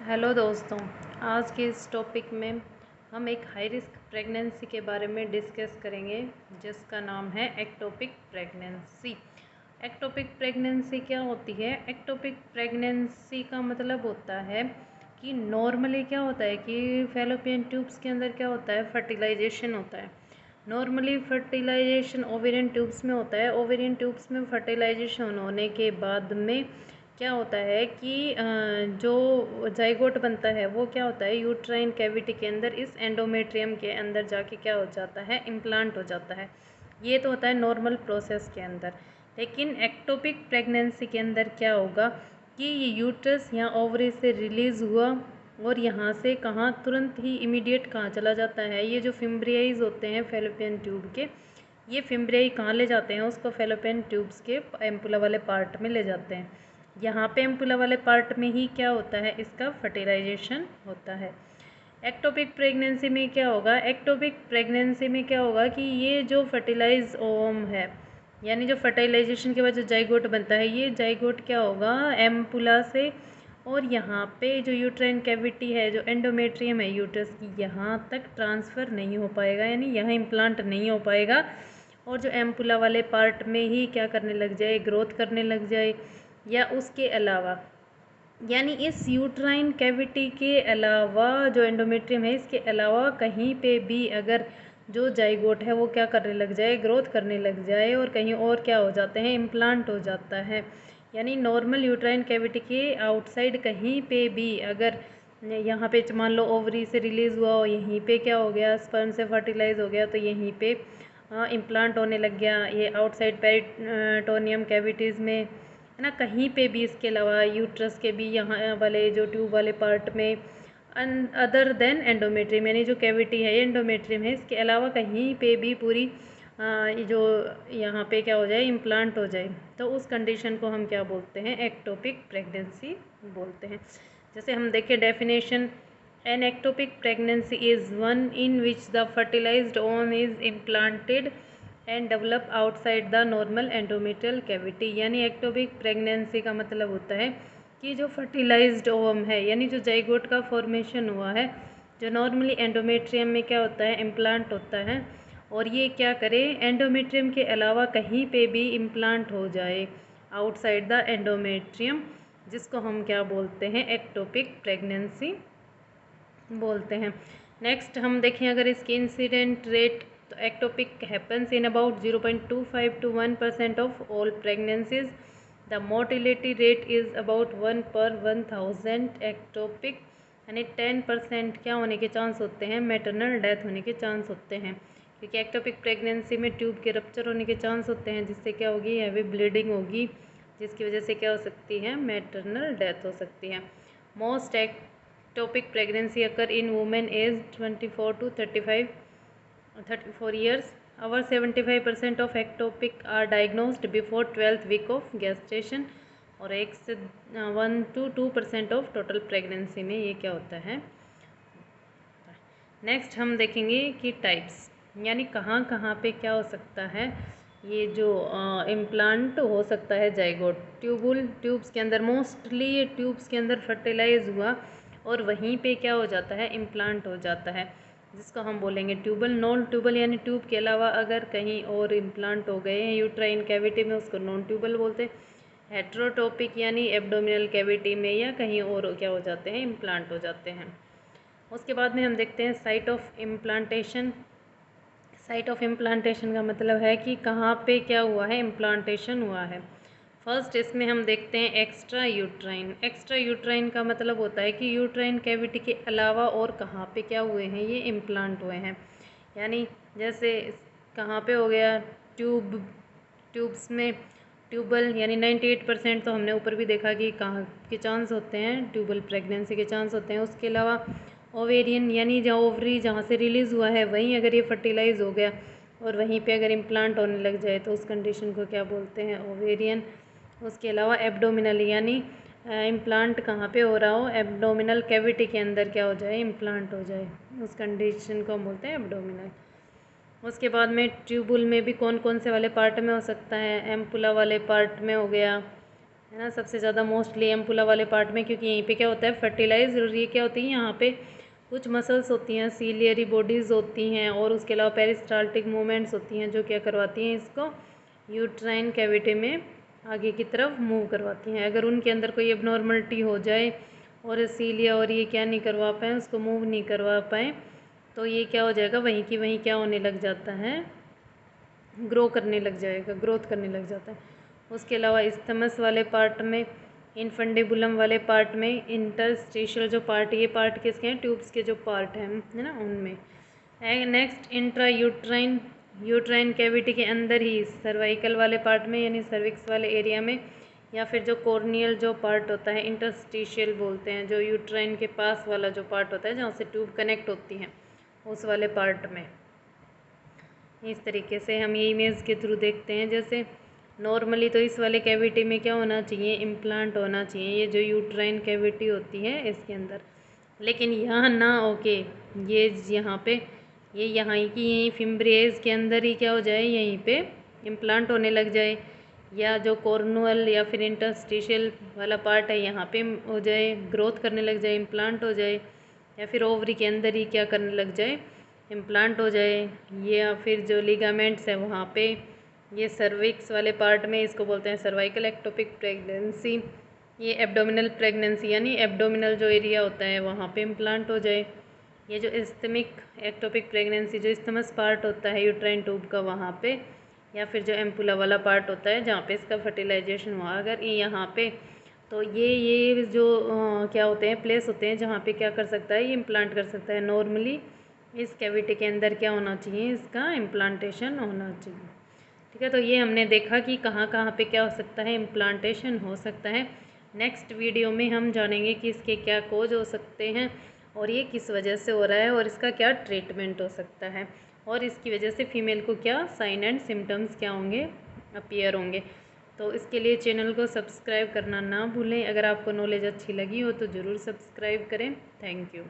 Hello दोस्तों, आज के इस टॉपिक में हम एक हाई रिस्क प्रेगनेंसी के बारे में डिस्कस करेंगे जिसका नाम है एक्टोपिक प्रेगनेंसी। एक्टोपिक प्रेगनेंसी क्या होती है? एक्टोपिक प्रेगनेंसी का मतलब होता है कि नॉर्मली क्या होता है कि फैलोपियन ट्यूब्स के अंदर क्या होता है, फर्टिलाइजेशन होता है। नॉर्मली फर्टिलाइजेशन ओवेरियन ट्यूब्स में होता है। ओवेरियन ट्यूब्स में फर्टिलाइजेशन होने के बाद में क्या होता है कि जो जाइगोट बनता है वो क्या होता है, यूट्राइन कैविटी के अंदर इस एंडोमेट्रियम के अंदर जाके क्या हो जाता है, इम्प्लांट हो जाता है। ये तो होता है नॉर्मल प्रोसेस के अंदर। लेकिन एक्टोपिक प्रेगनेंसी के अंदर क्या होगा कि ये यूट्रस यहाँ ओवरी से रिलीज़ हुआ और यहाँ से कहाँ तुरंत ही इमीडिएट कहाँ चला जाता है। ये जो फिम्ब्रियाइज होते हैं फैलोपियन ट्यूब के, ये फिम्ब्रियाई कहाँ ले जाते हैं, उसको फैलोपियन ट्यूब्स के एम्पुला वाले पार्ट में ले जाते हैं। यहाँ पे एम्पुला वाले पार्ट में ही क्या होता है, इसका फर्टिलाइजेशन होता है। एक्टोपिक प्रेगनेंसी में क्या होगा, एक्टोपिक प्रेगनेंसी में क्या होगा कि ये जो फर्टिलाइज ओवम है, यानी जो फर्टिलाइजेशन के बाद जो जाइगोट बनता है, ये जाइगोट क्या होगा एम्पुला से और यहाँ पे जो यूट्राइन कैविटी है, जो एंडोमेट्रियम है यूट्रस की, यहाँ तक ट्रांसफ़र नहीं हो पाएगा, यानी यहाँ इम्प्लांट नहीं हो पाएगा और जो एम्पुला वाले पार्ट में ही क्या करने लग जाए, ग्रोथ करने लग जाए। या उसके अलावा यानी इस यूट्राइन कैविटी के अलावा जो एंडोमेट्रियम है, इसके अलावा कहीं पे भी अगर जो जाइगोट है वो क्या करने लग जाए, ग्रोथ करने लग जाए और कहीं और क्या हो जाते हैं, इम्प्लांट हो जाता है। यानी नॉर्मल यूट्राइन कैविटी के आउटसाइड कहीं पे भी अगर यहाँ पे मान लो ओवरी से रिलीज़ हुआ और यहीं पे क्या हो गया, स्पर्म से फर्टिलाइज हो गया, तो यहीं पे इम्प्लांट होने लग गया। ये आउटसाइड पेरिटोनियम कैविटीज़ में है ना, कहीं पे भी। इसके अलावा यूट्रस के भी यहाँ वाले जो ट्यूब वाले पार्ट में अदर देन एंडोमेट्रियम, यानी जो कैविटी है एंडोमेट्रियम है, इसके अलावा कहीं पे भी पूरी जो यहाँ पे क्या हो जाए, इम्प्लांट हो जाए, तो उस कंडीशन को हम क्या बोलते हैं, एक्टोपिक प्रेगनेंसी बोलते हैं। जैसे हम देखें definition, an ectopic pregnancy is one in which the fertilised ovum is implanted and develop outside the normal endometrial cavity. यानी एक्टोपिक प्रेगनेंसी का मतलब होता है कि जो फर्टिलाइज्ड ओवम है, यानी जो जाइगोट का फॉर्मेशन हुआ है, जो नॉर्मली एंडोमेट्रियम में क्या होता है, इम्प्लांट होता है, और ये क्या करे, एंडोमेट्रियम के अलावा कहीं पे भी इम्प्लांट हो जाए आउटसाइड द एंडोमेट्रियम, जिसको हम क्या बोलते हैं, एक्टोपिक प्रेगनेंसी बोलते हैं। नेक्स्ट हम देखें अगर इसकी इंसिडेंट रेट, तो ectopic happens in about 0.25 to 1% of all pregnancies. The mortality rate is about 1 per 1000 ectopic, यानी 10% क्या होने के चांस होते हैं, मैटरनल डेथ होने के चांस होते हैं। क्योंकि एक्टोपिक प्रेगनेंसी में ट्यूब के रप्चर होने के चांस होते हैं, जिससे क्या होगी, हैवी ब्लीडिंग होगी, जिसकी वजह से क्या हो सकती है, मैटरनल डेथ हो सकती है। Most ectopic pregnancy occur in women aged 24 to 34 years. Over 75% of ectopic are diagnosed before 12th week of gestation और 1 से 1 to 2% ऑफ टोटल प्रेगनेंसी में ये क्या होता है। नेक्स्ट हम देखेंगे कि टाइप्स, यानी कहाँ कहाँ पे क्या हो सकता है, ये जो इम्प्लांट हो सकता है जाइगोट ट्यूब्स के अंदर। मोस्टली ये ट्यूब्स के अंदर फर्टिलाइज हुआ और वहीं पे क्या हो जाता है, इम्प्लांट हो जाता है, जिसको हम बोलेंगे ट्यूबल। नॉन ट्यूबल यानी ट्यूब के अलावा अगर कहीं और इम्प्लांट हो गए हैं यूट्राइन कैविटी में, उसको नॉन ट्यूबल बोलते हैं। हेट्रोटोपिक यानी एब्डोमिनल कैविटी में या कहीं और क्या हो जाते हैं, इम्प्लांट हो जाते हैं। उसके बाद में हम देखते हैं site of implantation. Site of implantation का मतलब है कि कहाँ पे क्या हुआ है, इम्प्लांटेशन हुआ है। फर्स्ट इसमें हम देखते हैं एक्स्ट्रा यूट्राइन। एक्स्ट्रा यूट्राइन का मतलब होता है कि यूट्राइन कैविटी के अलावा और कहाँ पे क्या हुए हैं, ये इम्प्लांट हुए हैं। यानी जैसे कहाँ पे हो गया, ट्यूब्स में ट्यूबल, यानी 98% तो हमने ऊपर भी देखा कि कहाँ के चांस होते हैं, ट्यूबल प्रेगनेंसी के चांस होते हैं। उसके अलावा ओवेरियन, यानी जहाँ ओवरी जहाँ से रिलीज़ हुआ है वहीं अगर ये फर्टिलाइज हो गया और वहीं पे अगर इम्प्लांट होने लग जाए, तो उस कंडीशन को क्या बोलते हैं, ओवेरियन। उसके अलावा एब्डोमिनल, यानी इम्प्लांट कहाँ पे हो रहा हो, एब्डोमिनल कैविटी के अंदर क्या हो जाए, इम्प्लांट हो जाए, उस कंडीशन को हम बोलते हैं एब्डोमिनल। उसके बाद में ट्यूबुल में भी कौन कौन से वाले पार्ट में हो सकता है, एम्पुला वाले पार्ट में हो गया, है ना, सबसे ज़्यादा मोस्टली एम्पुला वाले पार्ट में, क्योंकि यहीं पे क्या होता है फर्टिलाइज, और ये क्या होती है यहाँ पे कुछ मसल्स होती हैं, सीलियरी बॉडीज़ होती हैं, और उसके अलावा पेरिस्टाल्टिक मूवमेंट्स होती हैं जो क्या करवाती हैं इसको यूट्राइन कैविटी में आगे की तरफ मूव करवाती हैं। अगर उनके अंदर कोई एबनॉर्मलिटी हो जाए और सीलिया और ये क्या नहीं करवा पाए, उसको मूव नहीं करवा पाए, तो ये क्या हो जाएगा, वहीं की वहीं क्या होने लग जाता है, ग्रोथ करने लग जाता है। उसके अलावा इस्थमस वाले पार्ट में, इनफंडिबुलम वाले पार्ट में, इंटरस्टिशियल जो पार्ट, ये पार्ट किसके हैं, ट्यूब्स के जो पार्ट हैं, है ना, उनमें। नेक्स्ट इंट्रा यूट्राइन कैविटी के अंदर ही सर्वाइकल वाले पार्ट में, यानी सर्विक्स वाले एरिया में, या फिर जो कॉर्नियल जो पार्ट होता है, इंटरस्टिशियल बोलते हैं, जो यूट्राइन के पास वाला जो पार्ट होता है जहाँ से ट्यूब कनेक्ट होती हैं, उस वाले पार्ट में। इस तरीके से हम ये इमेज के थ्रू देखते हैं। जैसे नॉर्मली तो इस वाले कैविटी में क्या होना चाहिए, इम्प्लांट होना चाहिए, ये जो यूट्राइन कैविटी होती है इसके अंदर, लेकिन यहाँ ना ओके, ये यहाँ पे ये यहाँ की यहीं फिम्ब्रेज के अंदर ही क्या हो जाए, यहीं पे इम्प्लांट होने लग जाए, या जो कॉर्नुअल या फिर इंटरस्टिशियल वाला पार्ट है यहाँ पे हो जाए, ग्रोथ करने लग जाए, इम्प्लांट हो जाए, या फिर ओवरी के अंदर ही क्या करने लग जाए, इम्प्लांट हो जाए, या फिर जो लिगामेंट्स है वहाँ पे, ये सर्विक्स वाले पार्ट में, इसको बोलते हैं सर्वाइकल एक्टोपिक प्रेगनेंसी, ये एब्डोमिनल प्रेगनेंसी, यानी एब्डोमिनल जो एरिया होता है वहाँ पे इम्प्लांट हो जाए। ये जो इस्थमिक एक्टोपिक प्रेगनेंसी, जो इस्थमस पार्ट होता है यूट्राइन ट्यूब का वहाँ पे, या फिर जो एम्पुला वाला पार्ट होता है जहाँ पे इसका फर्टिलाइजेशन हुआ, अगर ये यहाँ पे, तो ये जो क्या होते हैं, प्लेस होते हैं जहाँ पे क्या कर सकता है, ये इम्प्लांट कर सकता है। नॉर्मली इस कैविटी के अंदर क्या होना चाहिए, इसका इम्प्लांटेशन होना चाहिए। ठीक है, तो ये हमने देखा कि कहाँ कहाँ पे क्या हो सकता है, इम्प्लांटेशन हो सकता है। नेक्स्ट वीडियो में हम जानेंगे कि इसके क्या कोज हो सकते हैं, और ये किस वजह से हो रहा है, और इसका क्या ट्रीटमेंट हो सकता है, और इसकी वजह से फीमेल को क्या साइन एंड सिम्टम्स क्या होंगे, अपीयर होंगे। तो इसके लिए चैनल को सब्सक्राइब करना ना भूलें। अगर आपको नॉलेज अच्छी लगी हो तो ज़रूर सब्सक्राइब करें। Thank you.